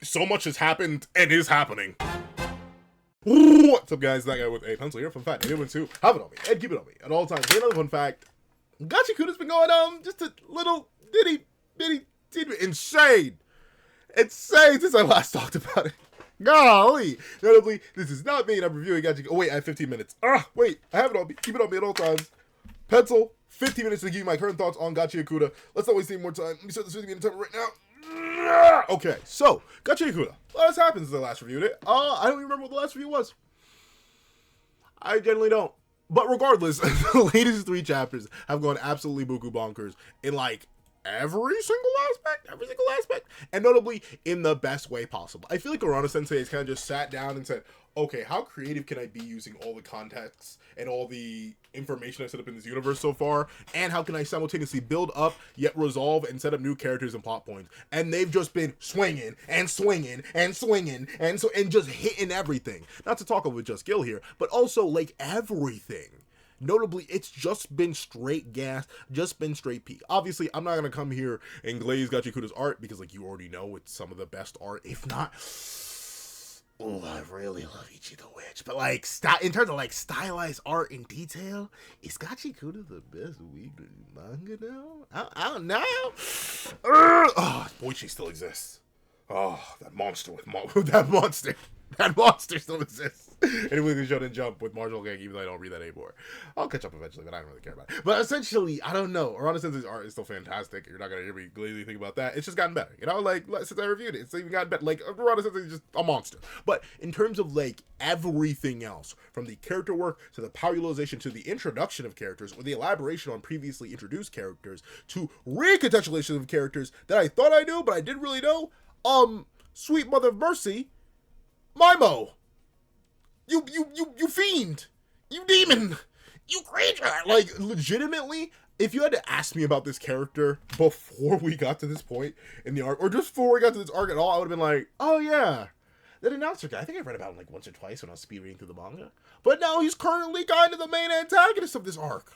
so much has happened and is happening. What's up, guys? That guy with a pencil here. Fun fact, anyone to have it on me and keep it on me at all times. Another fun fact, Gachiakuda's been going just a little bitty insane since I last talked about it. Golly. Notably, this is not me, and I'm reviewing Gachiakuda. Oh, wait, I have 15 minutes. Wait, I have it on me. Keep it on me at all times. Pencil, 15 minutes to give you my current thoughts on Gachiakuda. Let's not waste any more time. Let me start this video timer right now. Okay, so, Gachiakuda. What happened since I last reviewed it? I don't even remember what the last review was. I generally don't. But regardless, the latest 3 chapters have gone absolutely buku bonkers in, like, every single aspect, and notably in the best way possible. I feel like Arana Sensei has kind of just sat down and said, okay, how creative can I be using all the contexts and all the information I set up in this universe so far, and how can I simultaneously build up, yet resolve and set up new characters and plot points? And they've just been swinging and just hitting everything. Not to talk about just Gil here, but also like everything. Notably, it's just been straight gas, just been straight peak. Obviously, I'm not going to come here and glaze Gachiakuda's art, because like you already know, it's some of the best art, if not... Oh, I really love Ichi the Witch. But like, in terms of like stylized art and detail, is Gachiakuda the best weekly manga now? I don't know. Oh, Boichi still exists. Oh, that monster with that monster still exists. Anyway, the Shonen Jump with Marginal Gang, even though I don't read that anymore. I'll catch up eventually, but I don't really care about it. But essentially, I don't know. Arana Sensei's art is still fantastic. You're not going to hear me glazy think about that. It's just gotten better. You know, like, since I reviewed it, it's even gotten better. Like, Arana Sensei is just a monster. But in terms of, like, everything else, from the character work to the power utilization to the introduction of characters, or the elaboration on previously introduced characters, to recontextualization of characters that I thought I knew, but I didn't really know, sweet mother of mercy, Mimo. You fiend! You demon! You creature! Like, legitimately, if you had to ask me about this character before we got to this point in the arc, or just before we got to this arc at all, I would have been like, oh yeah, that announcer guy. I think I read about him like once or twice when I was speed reading through the manga. But now he's currently kind of the main antagonist of this arc.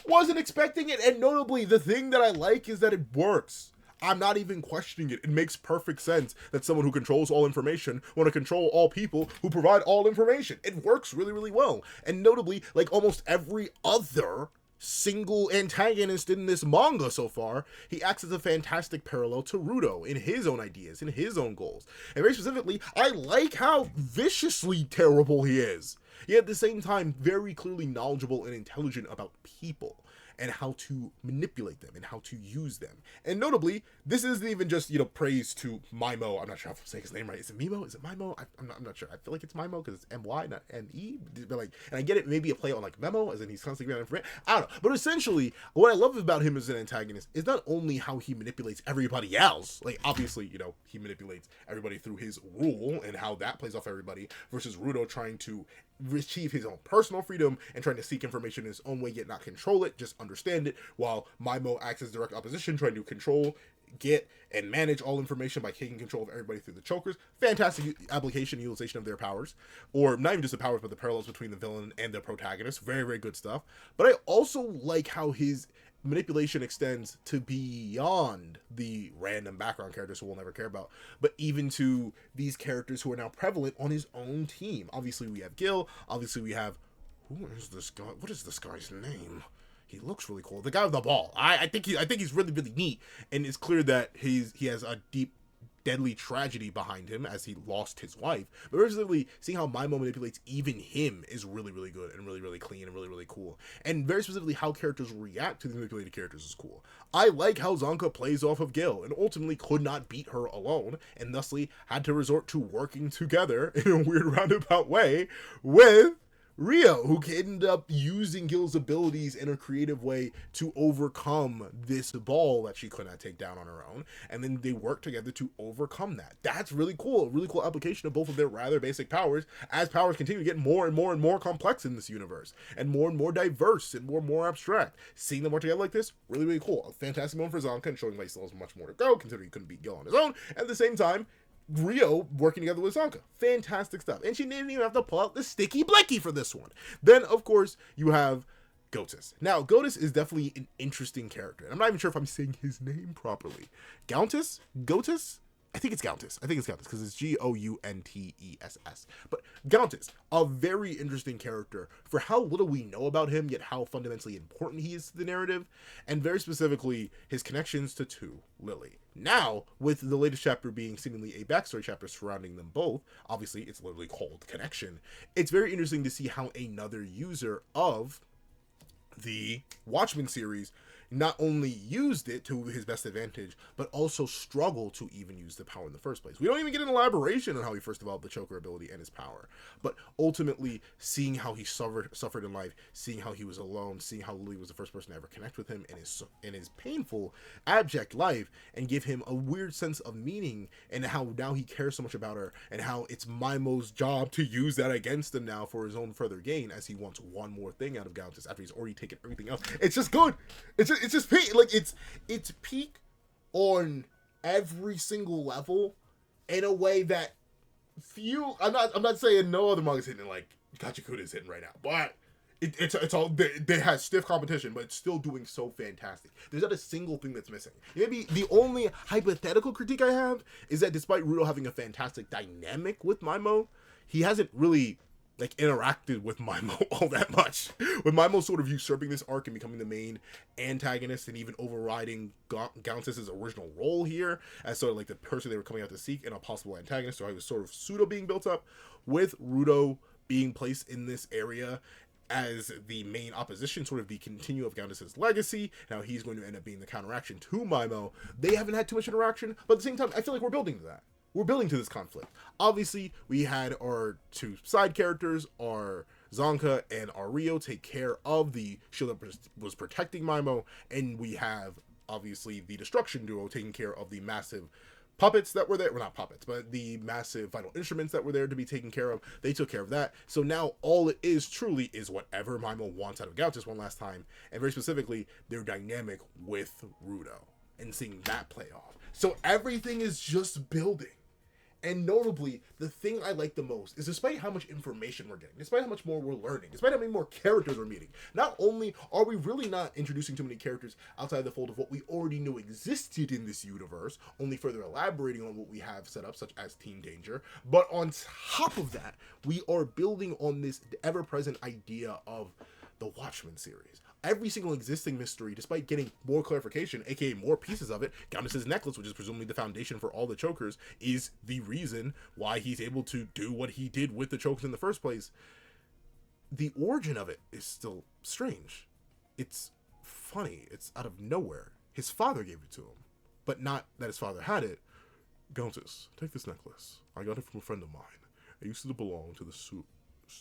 Wasn't expecting it, and notably, the thing that I like is that it works. I'm not even questioning it. It makes perfect sense that someone who controls all information want to control all people who provide all information. It works really, really well. And notably, like almost every other single antagonist in this manga so far, he acts as a fantastic parallel to Rudo in his own ideas, in his own goals. And very specifically, I like how viciously terrible he is, yet at the same time very clearly knowledgeable and intelligent about people and how to manipulate them and how to use them. And notably, this isn't even just, you know, praise to Mimo. I'm not sure how to say his name right. Is it Mimo? Is it Mimo? I'm not sure. I feel like it's Mimo because it's M-Y, not M-E. But like, and I get it, maybe a play on like memo, as in he's constantly giving information. I don't know. But essentially, what I love about him as an antagonist is not only how he manipulates everybody else. Like, obviously, you know, he manipulates everybody through his rule and how that plays off everybody, versus Rudo trying to achieve his own personal freedom and trying to seek information in his own way, yet not control it, just understand it, while Mimo acts as direct opposition, trying to control, get, and manage all information by taking control of everybody through the chokers. Fantastic application and utilization of their powers, or not even just the powers, but the parallels between the villain and the protagonist. Very, very good stuff. But I also like how his manipulation extends to beyond the random background characters who we'll never care about, but even to these characters who are now prevalent on his own team. Obviously, we have Gil. Obviously, we have... Who is this guy? What is this guy's name? He looks really cool. The guy with the ball. I think he's really, really neat, and it's clear that he has a deep, deadly tragedy behind him as he lost his wife. But originally, seeing how Mimo manipulates even him is really, really good and really, really clean and really, really cool. And very specifically, how characters react to the manipulated characters is cool. I like how Zanka plays off of Gil and ultimately could not beat her alone, and thusly had to resort to working together in a weird roundabout way with Rio, who ended up using Gil's abilities in a creative way to overcome this ball that she could not take down on her own, and then they work together to overcome that. That's really cool. A really cool application of both of their rather basic powers, as powers continue to get more and more and more complex in this universe, and more diverse, and more abstract. Seeing them work together like this, really, really cool. A fantastic moment for Zanka, and showing like he still has much more to go, considering he couldn't beat Gil on his own. At the same time, Rio working together with Zanka. Fantastic stuff. And she didn't even have to pull out the sticky blicky for this one. Then, of course, you have Gotis. Now, Gotis is definitely an interesting character. I'm not even sure if I'm saying his name properly. Gotis? I think it's Gauntes. Because it's Gountess. But Gauntes, a very interesting character for how little we know about him, yet how fundamentally important he is to the narrative, and very specifically his connections to Lily. Now, with the latest chapter being seemingly a backstory chapter surrounding them both, obviously it's literally called Connection, it's very interesting to see how another user of the Watchmen series not only used it to his best advantage, but also struggled to even use the power in the first place. We don't even get an elaboration on how he first developed the choker ability and his power, but ultimately seeing how he suffered in life, seeing how he was alone, seeing how Lily was the first person to ever connect with him in his painful, abject life, and give him a weird sense of meaning, and how now he cares so much about her, and how it's Maimo's job to use that against him now for his own further gain, as he wants one more thing out of Gauntes after he's already taken everything else. It's just good. It's just peak. Like it's peak on every single level in a way that few. I'm not saying no other manga's hitting like Gachiakuda is hitting right now, but it's all they has stiff competition, but it's still doing so fantastic. There's not a single thing that's missing. Maybe the only hypothetical critique I have is that despite Rudo having a fantastic dynamic with Maimo, he hasn't really like interacted with Maimo all that much. With Maimo sort of usurping this arc and becoming the main antagonist and even overriding Gauntes' original role here as sort of like the person they were coming out to seek and a possible antagonist, so he was sort of pseudo being built up, with Rudo being placed in this area as the main opposition, sort of the continue of Gauntes' legacy. Now he's going to end up being the counteraction to Maimo. They haven't had too much interaction, but at the same time, I feel like we're building to that. We're building to this conflict. Obviously, we had our two side characters, our Zonka and our Rio, take care of the shield that was protecting Maimo, and we have, obviously, the Destruction duo taking care of the massive puppets that were there. Well, not puppets, but the massive vital instruments that were there to be taken care of. They took care of that. So now all it is truly is whatever Maimo wants out of Gauntes one last time, and very specifically, their dynamic with Rudo, and seeing that play off. So everything is just building. And notably, the thing I like the most is despite how much information we're getting, despite how much more we're learning, despite how many more characters we're meeting, not only are we really not introducing too many characters outside the fold of what we already knew existed in this universe, only further elaborating on what we have set up, such as Team Danger, but on top of that, we are building on this ever-present idea of the Watchmen series. Every single existing mystery, despite getting more clarification, aka more pieces of it, Gauntes' necklace, which is presumably the foundation for all the chokers, is the reason why he's able to do what he did with the chokers in the first place. The origin of it is still strange. It's funny. It's out of nowhere. His father gave it to him, but not that his father had it. Gauntes, take this necklace. I got it from a friend of mine. It used to belong to the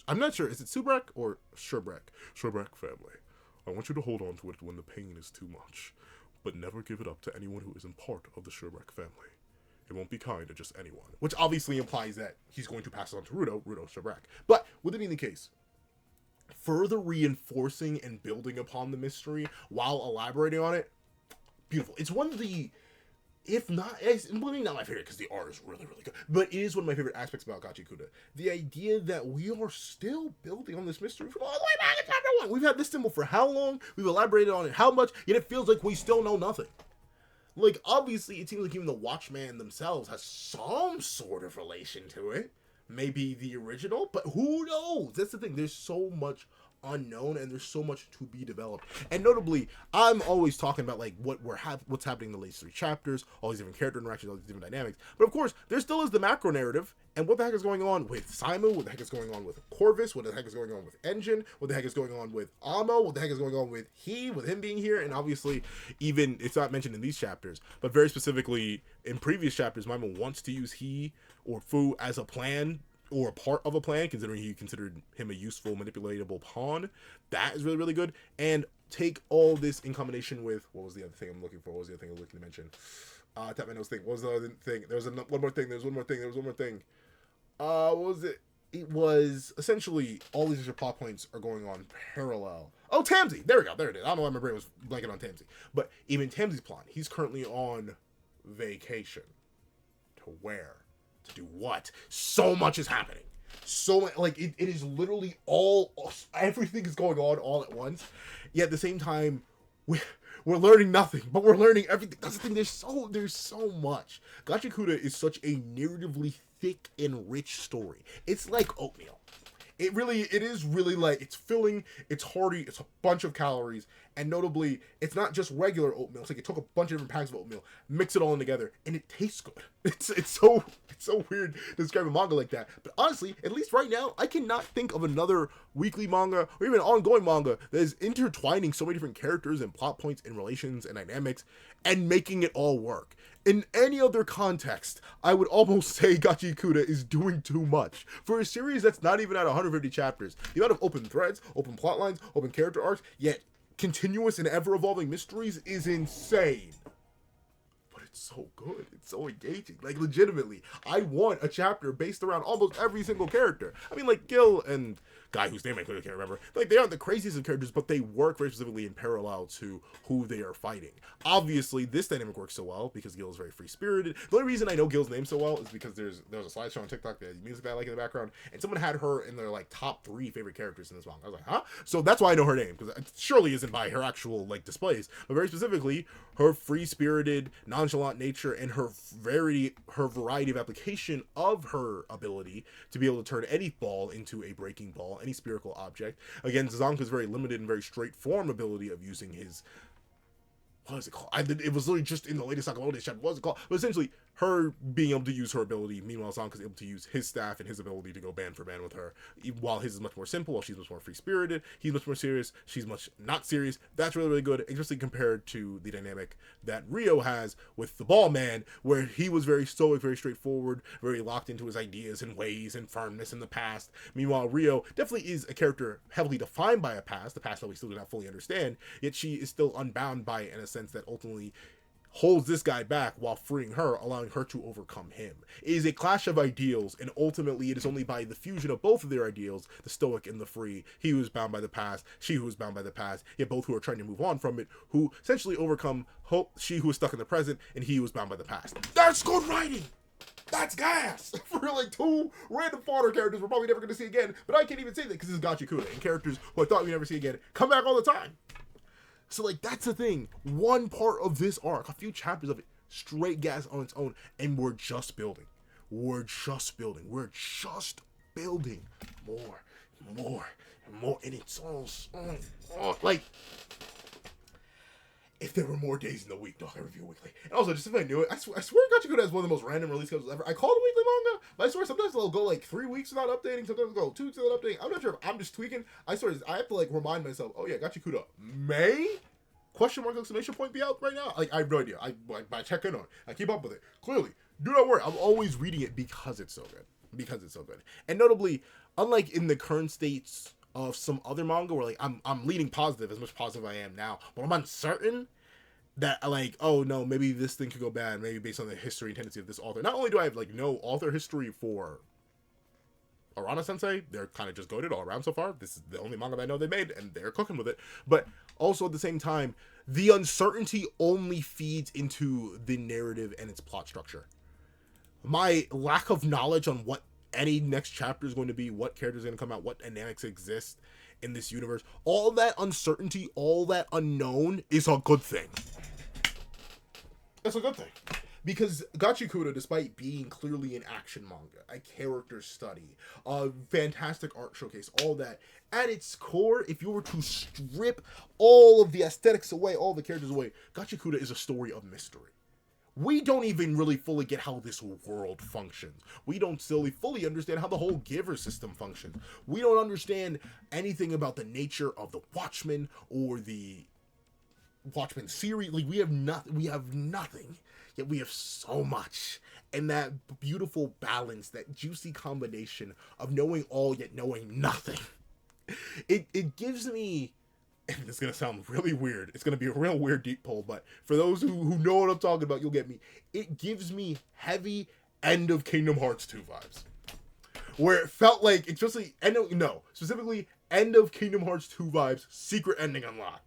I'm not sure. Is it Subrek or Sherbrek? Sherbrek family. I want you to hold on to it when the pain is too much, but never give it up to anyone who isn't part of the Sherbrek family. It won't be kind to just anyone. Which obviously implies that he's going to pass it on to Rudo Sherbrek. But with it being the case, further reinforcing and building upon the mystery while elaborating on it, beautiful. It's one of the, if not, it's maybe not my favorite because the art is really, really good, but it is one of my favorite aspects about Gachiakuda. The idea that we are still building on this mystery from all the way back in chapter 1. We've had this symbol for how long? We've elaborated on it how much? Yet it feels like we still know nothing. Like, obviously, it seems like even the Watchmen themselves has some sort of relation to it. Maybe the original, but who knows? That's the thing. There's so much unknown and there's so much to be developed. And notably, I'm always talking about like what's happening in the latest 3 chapters, all these different character interactions, all these different dynamics. But of course, there still is the macro narrative and what the heck is going on with Saimu, what the heck is going on with Corvus, what the heck is going on with Engine, what the heck is going on with Amo, what the heck is going on with him being here, and obviously even it's not mentioned in these chapters, but very specifically in previous chapters, Maimo wants to use he or Fu as a plan or a part of a plan, considering he considered him a useful, manipulatable pawn. That is really, really good. And take all this in combination with, what was the other thing I'm looking for? What was the other thing I was looking to mention? Tap my nose thing. What was the other thing? There was one more thing. What was it? It was essentially all these extra plot points are going on parallel. Oh, Tamsi! There we go. There it is. I don't know why my brain was blanking on Tamsi. But even Tamsi's plot, he's currently on vacation. To where? To do what? So much is happening. So much, like it is literally everything is going on all at once. Yet at the same time, we're learning nothing, but we're learning everything. That's the thing. There's so much. Gachiakuda is such a narratively thick and rich story. It's like oatmeal. It is really like, it's filling, it's hearty, it's a bunch of calories, and notably, it's not just regular oatmeal. It's like it took a bunch of different packs of oatmeal, mix it all in together, and it tastes good. It's so weird to describe a manga like that. But honestly, at least right now, I cannot think of another weekly manga or even ongoing manga that is intertwining so many different characters and plot points and relations and dynamics and making it all work. In any other context, I would almost say Gachiakuda is doing too much. For a series that's not even at 150 chapters, the amount of open threads, open plot lines, open character arcs, yet continuous and ever-evolving mysteries is insane. But it's so good. It's so engaging. Like, legitimately, I want a chapter based around almost every single character. I mean, like, Gil and guy whose name I clearly can't remember, like, they aren't the craziest of characters, but they work very specifically in parallel to who they are fighting. Obviously, this dynamic works so well because Gil is very free-spirited. The only reason I know Gil's name so well is because there was a slideshow on TikTok, the music that I like in the background, and someone had her in their, like, top 3 favorite characters in this manga. I was like, huh? So that's why I know her name, because it surely isn't by her actual, like, displays, but very specifically, her free-spirited, nonchalant nature and her variety of application of her ability to be able to turn any ball into a breaking ball, any spherical object. Again, Zazanka's very limited and very straightforward ability of using his, what is it called? It was literally just in the latest Antagonist chapter. What was it called? But essentially, her being able to use her ability, meanwhile Zanka's able to use his staff and his ability to go band for band with her. While his is much more simple, while she's much more free-spirited, he's much more serious, she's much not serious. That's really, really good, especially compared to the dynamic that Rio has with the Ball Man, where he was very stoic, very straightforward, very locked into his ideas and ways and firmness in the past. Meanwhile, Rio definitely is a character heavily defined by a past, the past that we still do not fully understand, yet she is still unbound by it in a sense that ultimately holds this guy back while freeing her, allowing her to overcome him. It is a clash of ideals, and ultimately it is only by the fusion of both of their ideals, the stoic and the free, he who is bound by the past, she who is bound by the past, yet both who are trying to move on from it, who essentially overcome hope, she who is stuck in the present, and he who is bound by the past. That's good writing! That's gas! For like 2 random fodder characters we're probably never going to see again, but I can't even say that because it's Gachiakuda, and characters who I thought we'd never see again come back all the time. So, like, that's the thing. One part of this arc, a few chapters of it, straight gas on its own, and we're just building. We're just building more, and it's all like, if there were more days in the week, dog, I review weekly. And also, just if I knew it, I swear Gachiakuda has one of the most random release schedules ever. I call it a weekly manga, but I swear sometimes they'll go like 3 weeks without updating, sometimes they'll go 2 weeks without updating. I'm not sure if I'm just tweaking. I swear, I have to like remind myself, oh yeah, Gachiakuda May? Question mark, exclamation point be out right now? Like, I have no idea. I check in on it. I keep up with it. Clearly, do not worry. I'm always reading it because it's so good. And notably, unlike in the current states of some other manga where like I'm leaning positive, as much positive I am now, but I'm uncertain that like, oh no, maybe this thing could go bad, maybe based on the history and tendency of this author. Not only do I have like no author history for Arana Sensei, they're kind of just goated all around so far. This is the only manga that I know they made, and they're cooking with it. But also at the same time, the uncertainty only feeds into the narrative and its plot structure. My lack of knowledge on what any next chapter is going to be, what characters are going to come out, what dynamics exist in this universe, all that uncertainty, all that unknown is a good thing. It's a good thing. Because Gachiakuda, despite being clearly an action manga, a character study, a fantastic art showcase, all that, at its core, if you were to strip all of the aesthetics away, all the characters away, Gachiakuda is a story of mystery. We don't even really fully get how this world functions. We don't still fully understand how the whole Giver system functions. We don't understand anything about the nature of the Watchmen or the Watchmen series. Like, we have nothing. Yet we have so much. And that beautiful balance, that juicy combination of knowing all yet knowing nothing. It gives me, and it's going to sound really weird. It's going to be a real weird deep pull, but for those who know what I'm talking about, you'll get me. It gives me heavy end of Kingdom Hearts 2 vibes. Where it felt like, specifically end of Kingdom Hearts 2 vibes, secret ending unlocked.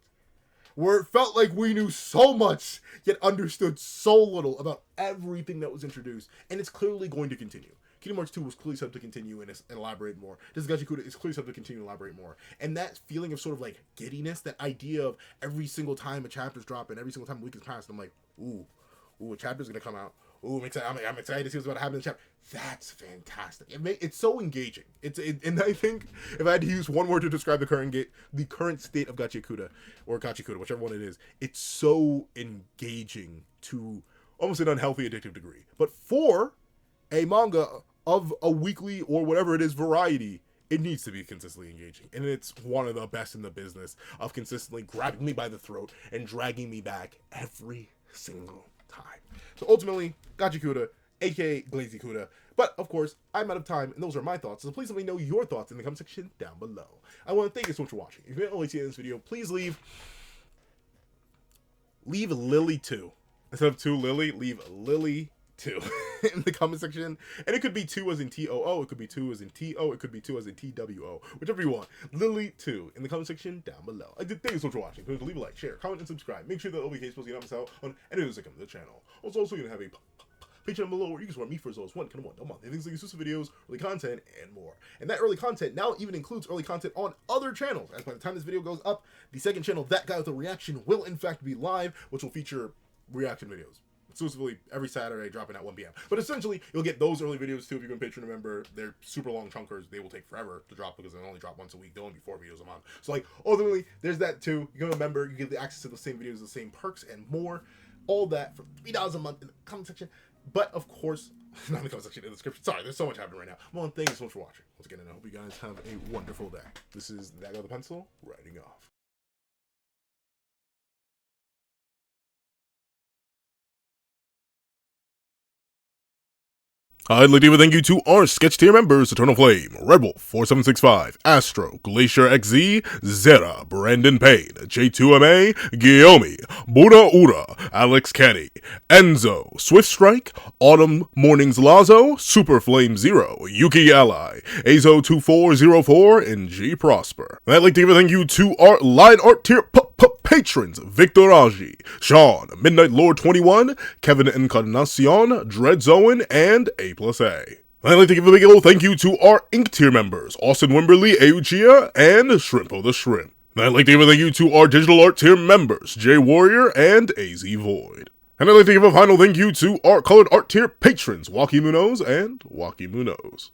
Where it felt like we knew so much, yet understood so little about everything that was introduced. And it's clearly going to continue. Kingdom Hearts 2 was clearly set up to continue and elaborate more. This Gachiakuda is clearly set up to continue and elaborate more. And that feeling of sort of like giddiness, that idea of every single time a chapter's dropping, every single time a week has passed, I'm like, ooh, a chapter's gonna come out. Ooh, I'm excited to see what's about to happen in the chapter. That's fantastic. It's so engaging. And I think if I had to use one word to describe the current state of Gachiakuda, or Gachiakuda, whichever one it is, it's so engaging to almost an unhealthy addictive degree. But for a manga of a weekly or whatever it is variety, it needs to be consistently engaging. And it's one of the best in the business of consistently grabbing me by the throat and dragging me back every single time. So ultimately, Gachiakuda, aka Gachiakuda. But of course, I'm out of time, and those are my thoughts. So please let me know your thoughts in the comment section down below. I want to thank you so much for watching. If you haven't already seen this video, please leave Lily 2. Instead of 2 Lily, leave Lily 2 in the comment section. And it could be 2 as in T-O-O, it could be 2 as in T-O, it could be 2 as in T-W-O, whichever you want. Lily 2 in the comment section down below. I did thank you so much for watching. Please leave a like, share, comment, and subscribe. Make sure that OBK is supposed to get out on any of the second of the channel. Also going to have a Patreon below where you can support me for as low as $1 a month. And things like exclusive videos, early content, and more. And that early content now even includes early content on other channels. As by the time this video goes up, the second channel, That Guy with a Reaction, will in fact be live, which will feature reaction videos. Exclusively every Saturday, dropping at 1 p.m. But essentially, you'll get those early videos too if you've been Patreon member. They're super long chunkers. They will take forever to drop because they only drop once a week. They'll only be 4 videos a month. So like, ultimately, there's that too. You become a member, you get the access to the same videos, the same perks, and more. All that for $3 a month in the comment section. But of course, not in the comment section, in the description. Sorry, there's so much happening right now. Well, thank you so much for watching. Once again, and I hope you guys have a wonderful day. This is That Guy with a Pencil, writing off. I'd like to give a thank you to our sketch tier members: Eternal Flame, Red Wolf 4765, Astro, Glacier XZ, Zera, Brandon Payne, J2MA, Guillaume, Buddha Ura, Alex Kenny, Enzo, Swift Strike, Autumn Mornings Lazo, Super Flame Zero, Yuki Ally, Azo2404, and G Prosper. And I'd like to give a thank you to our line art tier patrons: Victor Raji, Sean, Midnight Lord 21, Kevin Encarnacion, Dreads Owen, and A+A. I'd like to give a big old thank you to our Ink tier members: Austin Wimberly, Euchia, and Shrimpo the Shrimp. And I'd like to give a thank you to our digital art tier members: Jay Warrior and AZ Void. And I'd like to give a final thank you to our colored art tier patrons: Waki Munoz and Waki Munoz.